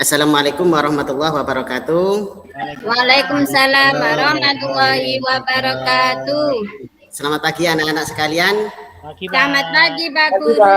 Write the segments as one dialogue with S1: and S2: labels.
S1: Assalamualaikum warahmatullahi wabarakatuh.
S2: Waalaikumsalam warahmatullahi wabarakatuh.
S1: Selamat pagi anak-anak sekalian.
S2: Selamat pagi Pak Guru.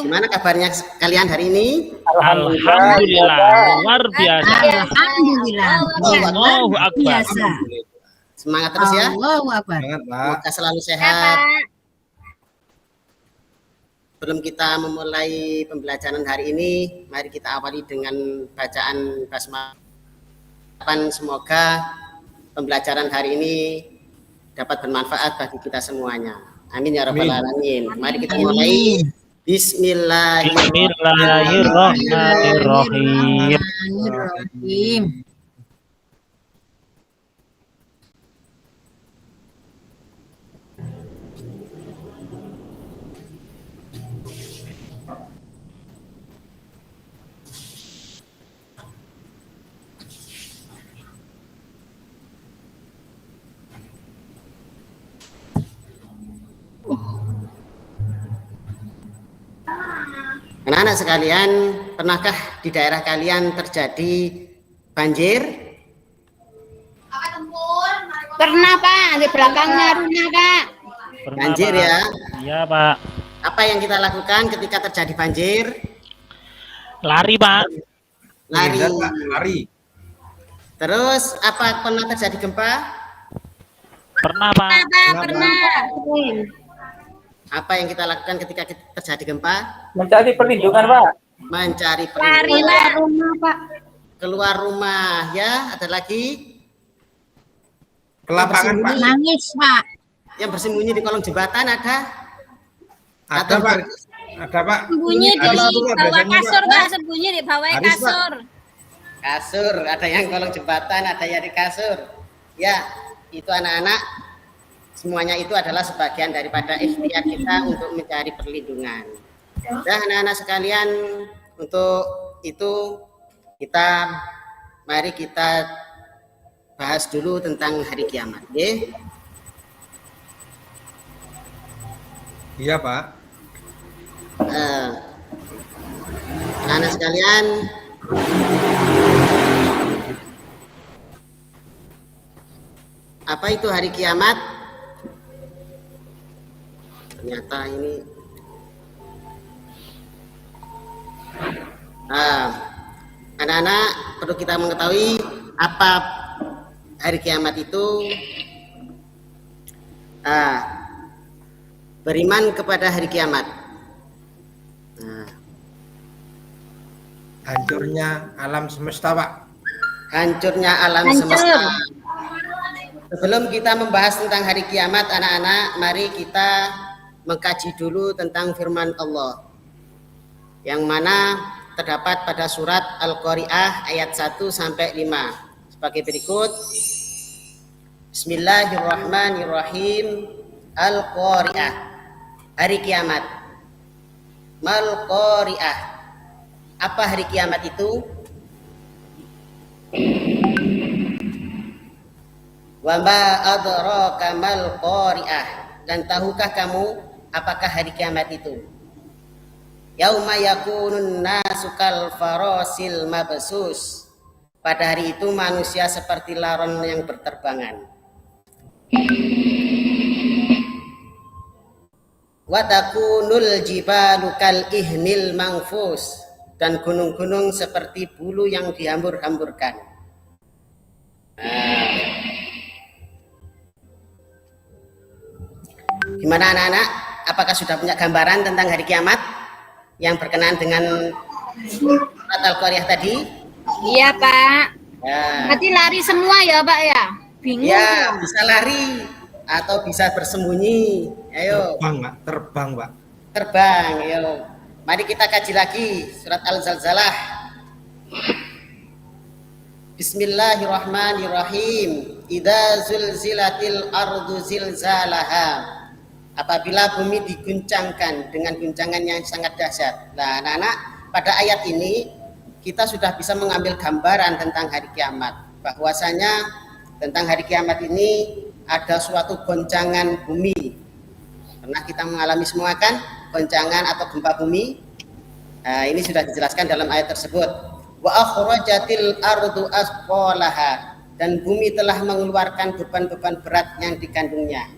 S1: Gimana kabarnya kalian hari ini?
S3: Alhamdulillah, luar biasa.
S2: Alhamdulillah.
S3: Allahu Akbar.
S1: Semangat terus ya.
S2: Allahu Akbar.
S1: Semoga selalu sehat. Sebelum kita memulai pembelajaran hari ini, mari kita awali dengan bacaan basmalah. Semoga pembelajaran hari ini dapat bermanfaat bagi kita semuanya. Amin ya rabbal alamin. Mari kita mulai.
S3: Bismillahirrahmanirrahim.
S1: Anak-anak sekalian, pernahkah di daerah kalian terjadi banjir?
S2: Pernah Pak, di belakangnya rumah Pak.
S1: Banjir ya?
S3: Iya Pak.
S1: Apa yang kita lakukan ketika terjadi banjir?
S3: Lari Pak.
S1: Lari. Terus apa pernah terjadi gempa?
S3: Pernah Pak.
S2: Pernah.
S1: Apa yang kita lakukan ketika terjadi gempa?
S4: Mencari perlindungan, Pak.
S1: Mencari perlindungan.
S2: Larilah rumah Pak.
S1: Keluar rumah ya. Ada lagi?
S4: Ke lapangan, Pak.
S2: Nangis Pak.
S1: Yang bersembunyi di kolong jembatan ada?
S4: Ada, Pak. Ada, Pak.
S2: Sembunyi di bawah kasur Pak. Sembunyi di bawah kasur.
S1: Kasur. Ada yang kolong jembatan, ada yang di kasur. Ya, itu anak-anak. Semuanya itu adalah sebagian daripada ikhtiar kita untuk mencari perlindungan. Nah, anak-anak sekalian, untuk itu mari kita bahas dulu tentang hari kiamat.
S4: Iya, Pak.
S1: Anak-anak sekalian, apa itu hari kiamat? Ternyata ini anak-anak perlu kita mengetahui apa hari kiamat itu. Beriman kepada hari kiamat.
S4: Hancurnya alam semesta, Pak.
S1: Hancurnya alam semesta. Sebelum kita membahas tentang hari kiamat, anak-anak, mari kita mengkaji dulu tentang firman Allah yang mana terdapat pada surat Al-Qari'ah ayat 1 sampai 5 sebagai berikut. Bismillahirrahmanirrahim. Al-Qari'ah, hari kiamat. Mal Qari'ah, apa hari kiamat itu? Wa ma adraka mal Qari'ah, dan tahukah kamu apakah hari kiamat itu? Yauma yakunun nasu kal farasil mabsus, pada hari itu manusia seperti laron yang berterbangan. Wa takunul jibalu kal ihnil mangfus, dan gunung-gunung seperti bulu yang dihambur-hamburkan. Gimana anak-anak? Apakah sudah punya gambaran tentang hari kiamat yang berkenaan dengan surat Al-Qari'ah tadi?
S2: Iya Pak.
S1: Ya.
S2: Berarti lari semua ya Pak ya? Bingung.
S1: Ya, bisa lari atau bisa bersembunyi. Ayo.
S4: Terbang, Pak.
S1: Terbang, ayo. Mari kita kaji lagi surat Al-Zalzalah. Bismillahirrahmanirrahim. Idza zulzilatil ardu zilzalaha, apabila bumi diguncangkan dengan guncangan yang sangat dahsyat. Nah, anak-anak, pada ayat ini kita sudah bisa mengambil gambaran tentang hari kiamat. Bahwasanya tentang hari kiamat ini ada suatu goncangan bumi. Pernah kita mengalami semua kan goncangan atau gempa bumi? Nah, ini sudah dijelaskan dalam ayat tersebut. Wa akhrajatil ardu asqalaha, dan bumi telah mengeluarkan beban-beban berat yang dikandungnya.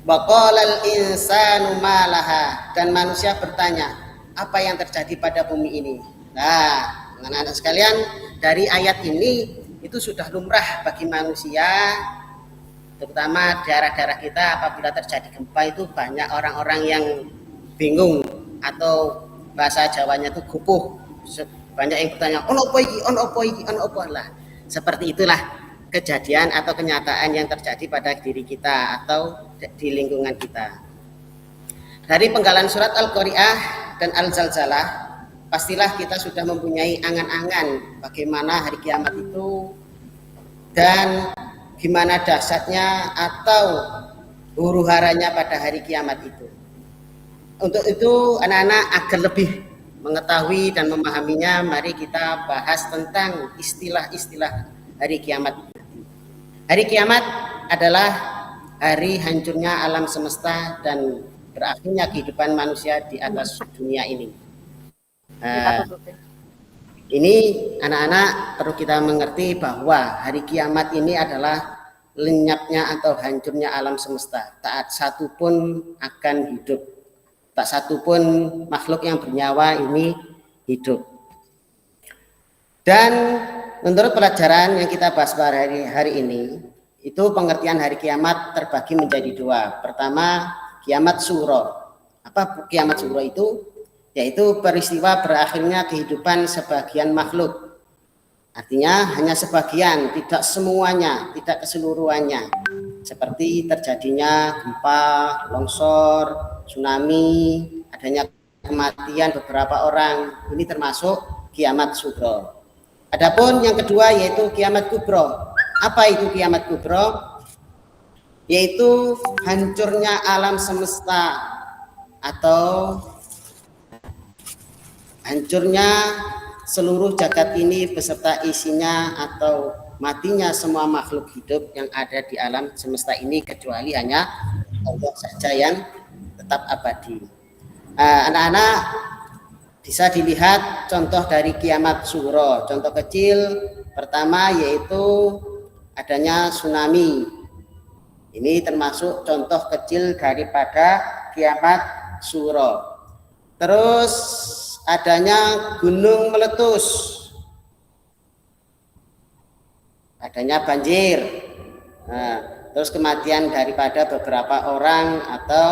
S1: Wa qalal insanu malaha, dan manusia bertanya, apa yang terjadi pada bumi ini? Nah, anak-anak sekalian, dari ayat ini itu sudah lumrah bagi manusia, terutama daerah-daerah kita apabila terjadi gempa itu banyak orang-orang yang bingung atau bahasa Jawanya itu gupuh. Banyak yang bertanya, ono apa iki, ono apa iki, ono apa lah. Seperti itulah kejadian atau kenyataan yang terjadi pada diri kita atau di lingkungan kita. Dari penggalan surat Al-Qari'ah dan Al-Zalzalah, pastilah kita sudah mempunyai angan-angan bagaimana hari kiamat itu dan gimana dahsyatnya atau huru-haranya pada hari kiamat itu. Untuk itu anak-anak agar lebih mengetahui dan memahaminya, mari kita bahas tentang istilah-istilah hari kiamat. Hari kiamat adalah hari hancurnya alam semesta dan berakhirnya kehidupan manusia di atas dunia ini. Ini anak-anak perlu kita mengerti bahwa hari kiamat ini adalah lenyapnya atau hancurnya alam semesta. Tak satu pun akan hidup, tak satu pun makhluk yang bernyawa ini hidup. Dan menurut pelajaran yang kita bahas pada hari ini, itu pengertian hari kiamat terbagi menjadi dua. Pertama, kiamat suro. Apa kiamat suro itu? Yaitu peristiwa berakhirnya kehidupan sebagian makhluk. Artinya hanya sebagian, tidak semuanya, tidak keseluruhannya. Seperti terjadinya gempa, longsor, tsunami, adanya kematian beberapa orang. Ini termasuk kiamat sugro. Adapun yang kedua yaitu kiamat kubro. Apa itu kiamat kubro? Yaitu hancurnya alam semesta atau hancurnya seluruh jagat ini beserta isinya atau matinya semua makhluk hidup yang ada di alam semesta ini kecuali hanya Allah saja yang tetap abadi. Anak-anak bisa dilihat contoh dari kiamat sugro. Contoh kecil pertama yaitu adanya tsunami. Ini termasuk contoh kecil daripada kiamat sugro. Terus adanya gunung meletus, adanya banjir, terus kematian daripada beberapa orang atau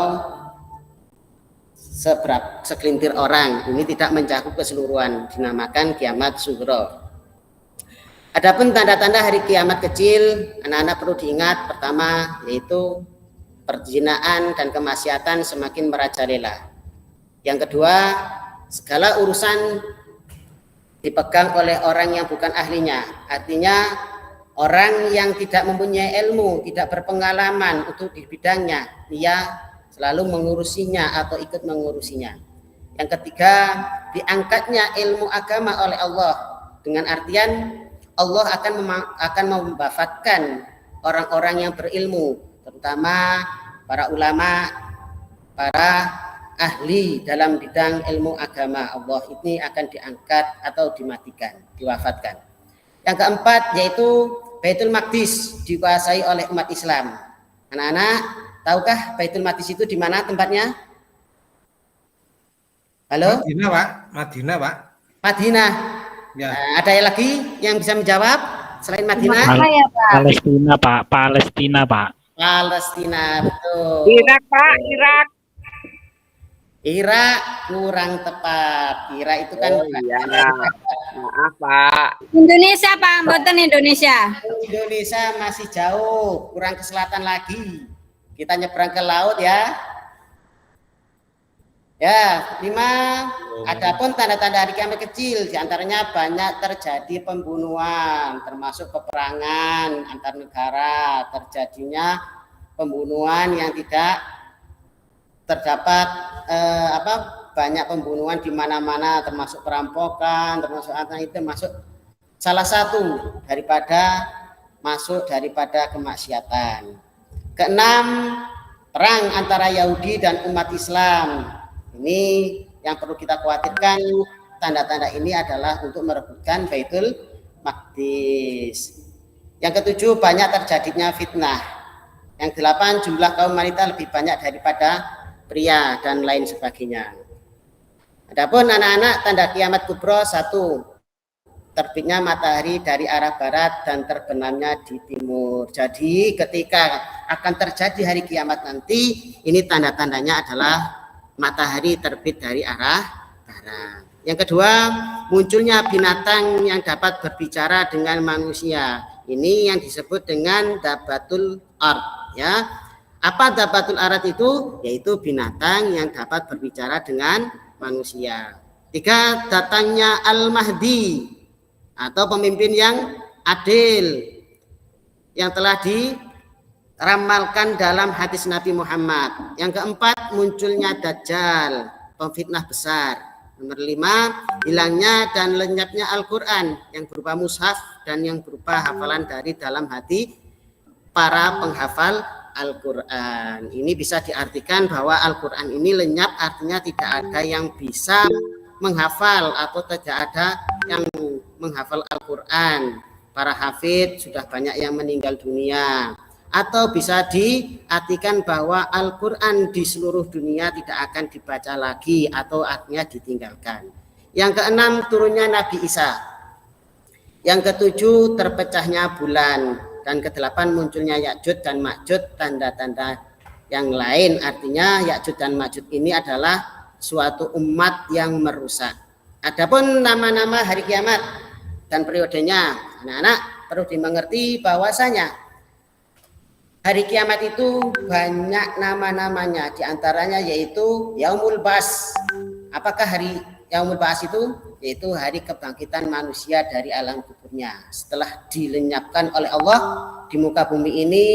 S1: segelintir orang. Ini tidak mencakup keseluruhan, dinamakan kiamat sugro. Adapun tanda-tanda hari kiamat kecil, anak-anak perlu diingat. Pertama yaitu perzinahan dan kemaksiatan semakin merajalela. Yang kedua, segala urusan dipegang oleh orang yang bukan ahlinya. Artinya orang yang tidak mempunyai ilmu, tidak berpengalaman untuk di bidangnya, dia selalu mengurusinya atau ikut mengurusinya. Yang ketiga, diangkatnya ilmu agama oleh Allah, dengan artian Allah akan memwafatkan orang-orang yang berilmu, terutama para ulama, para ahli dalam bidang ilmu agama. Allah ini akan diangkat atau dimatikan, diwafatkan. Yang keempat yaitu Baitul Maqdis dikuasai oleh umat Islam. Anak-anak, tahukah Baitul Maqdis itu di mana tempatnya? Halo?
S4: Madinah, Pak. Madinah, Pak.
S1: Madinah.
S4: Ya.
S1: Ada yang lagi yang bisa menjawab selain Madinah?
S3: Palestina, Pak. Palestina, Pak.
S1: Palestina, betul.
S5: Irak, Pak, Irak.
S1: Irak kurang tepat. Irak itu kan
S5: iya. Maaf, Pak.
S2: Indonesia, Pak, mboten Indonesia.
S1: Indonesia masih jauh, kurang ke selatan lagi. Kita nyebrang ke laut ya. Ya, 5. Adapun tanda-tanda hari kiamat kecil, diantaranya banyak terjadi pembunuhan, termasuk peperangan antar negara, terjadinya pembunuhan yang tidak terdapat banyak pembunuhan di mana-mana, termasuk perampokan, termasuk itu termasuk salah satu daripada kemaksiatan. Keenam, perang antara Yahudi dan umat Islam. Ini Yang perlu kita khawatirkan tanda-tanda ini adalah untuk merebutkan Baitul Maqdis. Yang ketujuh, banyak terjadinya fitnah. Yang delapan, jumlah kaum wanita lebih banyak daripada pria dan lain sebagainya. Adapun anak-anak, tanda kiamat kubro, satu, terbitnya matahari dari arah barat dan terbenamnya di timur. Jadi ketika akan terjadi hari kiamat nanti, ini tanda-tandanya adalah matahari terbit dari arah barat. Yang kedua, munculnya binatang yang dapat berbicara dengan manusia. Ini yang disebut dengan dabatul ard, ya. Apa dabatul ard itu? Yaitu binatang yang dapat berbicara dengan manusia. Tiga, datangnya Al-Mahdi atau pemimpin yang adil yang telah diramalkan dalam hadis Nabi Muhammad. Yang keempat, munculnya Dajjal, pemfitnah besar. Nomor 5, hilangnya dan lenyapnya Al-Quran yang berupa mushaf dan yang berupa hafalan dari dalam hati para penghafal Al-Quran. Ini bisa diartikan bahwa Al-Quran ini lenyap, artinya tidak ada yang bisa menghafal atau tidak ada yang menghafal Al-Quran. Para hafidz sudah banyak yang meninggal dunia. Atau bisa diartikan bahwa Al-Quran di seluruh dunia tidak akan dibaca lagi atau artinya ditinggalkan. Yang keenam, turunnya Nabi Isa. Yang ketujuh, terpecahnya bulan. Dan kedelapan, munculnya Ya'juj dan Ma'juj, tanda-tanda yang lain. Artinya Ya'juj dan Ma'juj ini adalah suatu umat yang merusak. Adapun nama-nama hari kiamat dan periodenya, anak-anak perlu dimengerti bahwasanya hari kiamat itu banyak nama-namanya, diantaranya yaitu Yaumul Ba'ats. Apakah hari Yaumul Ba'ats itu? Yaitu hari kebangkitan manusia dari alam kuburnya. Setelah dilenyapkan oleh Allah di muka bumi ini,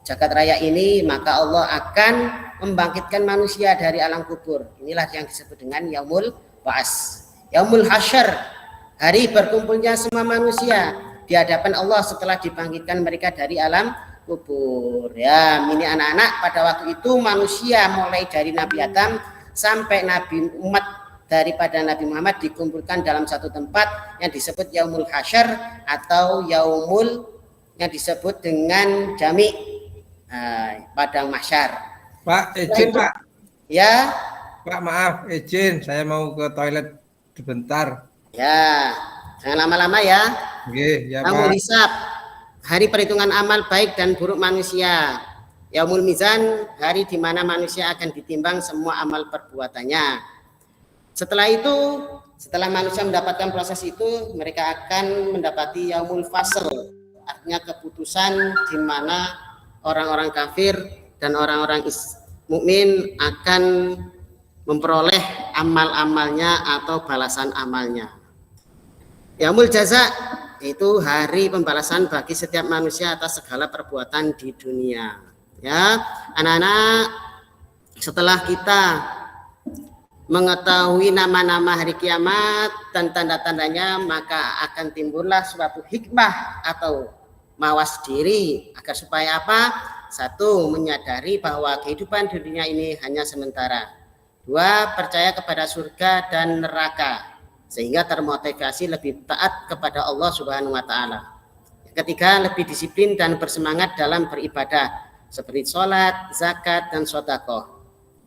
S1: jagat raya ini, maka Allah akan membangkitkan manusia dari alam kubur. Inilah yang disebut dengan Yaumul Ba'ats. Yaumul Hasyr, hari berkumpulnya semua manusia di hadapan Allah setelah dibangkitkan mereka dari alam kubur. Ya, ini anak-anak, pada waktu itu manusia mulai dari Nabi Adam sampai Nabi umat daripada Nabi Muhammad dikumpulkan dalam satu tempat yang disebut Yaumul Hasyr atau Yaumul yang disebut dengan Jami, padang mahsyar.
S4: Pak, izin Pak.
S1: Ya.
S4: Pak, maaf, izin, saya mau ke toilet sebentar.
S1: Ya, jangan lama-lama ya.
S4: Oke, ya
S1: Yaumul
S4: Pak.
S1: Hisab, hari perhitungan amal baik dan buruk manusia. Yaumul Mizan, hari di mana manusia akan ditimbang semua amal perbuatannya. Setelah itu, setelah manusia mendapatkan proses itu, mereka akan mendapati Yaumul Fasl, artinya keputusan di mana orang-orang kafir dan orang-orang mukmin akan memperoleh amal-amalnya atau balasan amalnya. Yaumul Jaza, itu hari pembalasan bagi setiap manusia atas segala perbuatan di dunia. Ya, anak-anak, setelah kita mengetahui nama-nama hari kiamat dan tanda-tandanya, maka akan timbullah suatu hikmah atau mawas diri agar supaya apa? Satu, menyadari bahwa kehidupan di dunia ini hanya sementara. Dua, percaya kepada surga dan neraka sehingga termotivasi lebih taat kepada Allah Subhanahu wa taala. Ketiga, lebih disiplin dan bersemangat dalam beribadah seperti sholat, zakat, dan sedekah.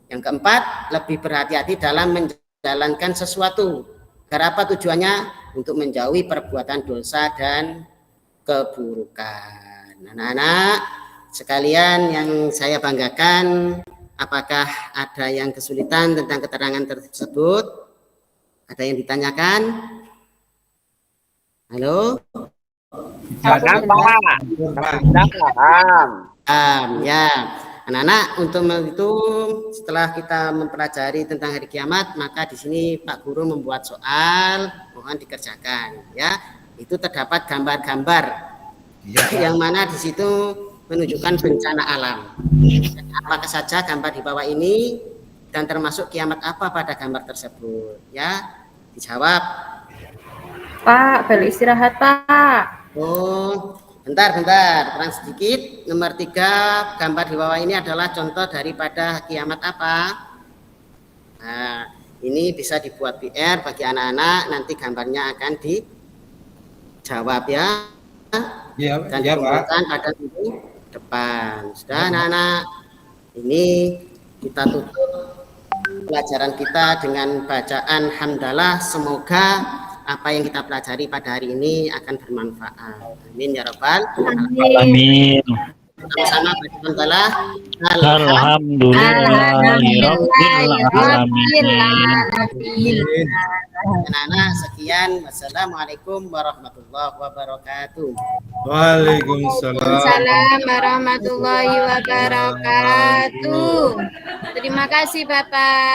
S1: Yang keempat, lebih berhati-hati dalam menjalankan sesuatu. Karena apa tujuannya? Untuk menjauhi perbuatan dosa dan keburukan. Anak-anak sekalian yang saya banggakan, apakah ada yang kesulitan tentang keterangan tersebut? Ada yang ditanyakan? Halo?
S5: Paham, Pak. Sudah paham.
S1: Ya, anak-anak, untuk itu setelah kita mempelajari tentang hari kiamat, maka di sini Pak Guru membuat soal, mohon dikerjakan. Ya, itu terdapat gambar-gambar yang mana di situ menunjukkan bencana alam. Apakah saja gambar di bawah ini dan termasuk kiamat apa pada gambar tersebut? Ya, dijawab.
S6: Pak, balik istirahat Pak.
S1: Oh, bentar, terang sedikit. Nomor 3, gambar di bawah ini adalah contoh daripada kiamat apa? Nah, Ini bisa dibuat PR bagi anak-anak, nanti gambarnya akan dijawab ya.
S4: Iya,
S1: Dan
S4: iya Pak.
S1: dikumpulkan pada minggu depan. Sudah anak-anak, ini kita tutup pelajaran kita dengan bacaan hamdalah. Semoga apa yang kita pelajari pada hari ini akan bermanfaat. Amin ya rabbal
S3: Amin.
S1: Sama-sama baca hamdalah.
S3: Alhamdulillahirabbil alamin.
S1: Anak-anak, sekian. Wassalamualaikum warahmatullahi wabarakatuh.
S4: Waalaikumsalam.
S2: Waalaikumsalam warahmatullahi wabarakatuh. Terima kasih Bapak.